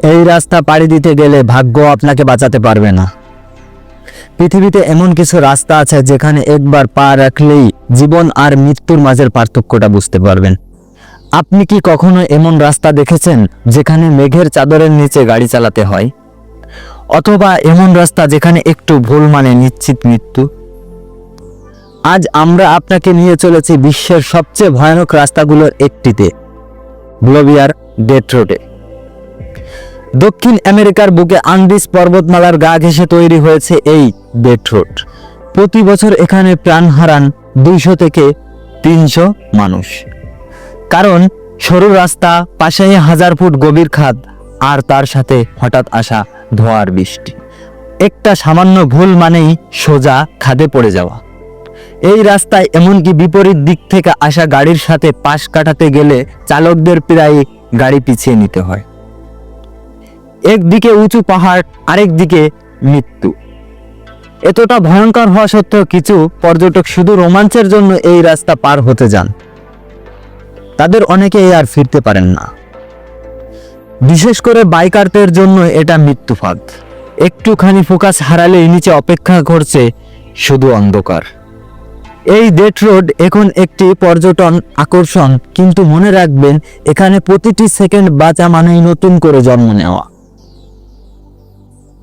এই রাস্তা পাড়ি দিতে গেলে ভাগ্য আপনাকে বাঁচাতে পারবে না। পৃথিবীতে এমন কিছু রাস্তা আছে যেখানে একবার পা রাখলেই জীবন আর মৃত্যুর মাঝের পার্থক্যটা বুঝতে পারবেন। আপনি কি কখনো এমন রাস্তা দেখেছেন যেখানে মেঘের চাদরের নিচে গাড়ি চালাতে হয়, অথবা এমন রাস্তা যেখানে একটু ভুল মানে নিশ্চিত মৃত্যু? আজ আমরা আপনাকে নিয়ে চলেছি বিশ্বের সবচেয়ে ভয়ানক রাস্তাগুলোর একটিতে, বোলিভিয়ার ডেথ রোডে। দক্ষিণ আমেরিকার বুকে আন্দিজ পর্বতমালার গা ঘেঁষে তৈরি হয়েছে এই ডেথ রোড। প্রতি বছর এখানে প্রাণ হারান 200 থেকে 300 মানুষ। কারণ সরু রাস্তা, পাশে 1000 ফুট গভীর খাদ, আর তার সাথে হঠাৎ আসা ধোঁয়ার বৃষ্টি। একটা সামান্য ভুল মানেই সোজা খাদে পড়ে যাওয়া। এই রাস্তায় এমনকি বিপরীত দিক থেকে আসা গাড়ির সাথে পাশ কাটাতে গেলে চালকদের প্রায় গাড়ি পিছিয়ে নিতে হয়। একদিকে উঁচু পাহাড়, আরেক দিকে মৃত্যু। এতটা ভয়ঙ্কর হওয়া সত্ত্বেও কিছু পর্যটক শুধু রোমাঞ্চের জন্য এই রাস্তা পার হতে যান। তাদের অনেকেই আর ফিরতে পারেন না। বিশেষ করে বাইকারদের জন্য এটা মৃত্যুফাঁদ। একটুখানি ফোকাস হারালেই নিচে অপেক্ষা করছে শুধু অন্ধকার। এই ডেথ রোড এখন একটি পর্যটন আকর্ষণ, কিন্তু মনে রাখবেন এখানে প্রতিটি সেকেন্ড বাঁচা মানেই নতুন করে জন্ম নেওয়া।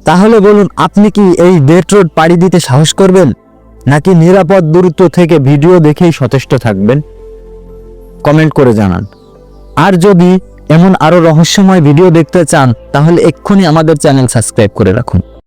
তাহলে বলুন, আপনি কি এই ডেথ রোড পাড়ি দিতে সাহস করবেন, নাকি নিরাপদ দূরত্ব থেকে ভিডিও দেখেই সচেষ্ট থাকবেন? কমেন্ট করে জানান। আর যদি এমন আরো রহস্যময় ভিডিও দেখতে চান তাহলে এক্ষুনি আমাদের চ্যানেল সাবস্ক্রাইব করে রাখুন।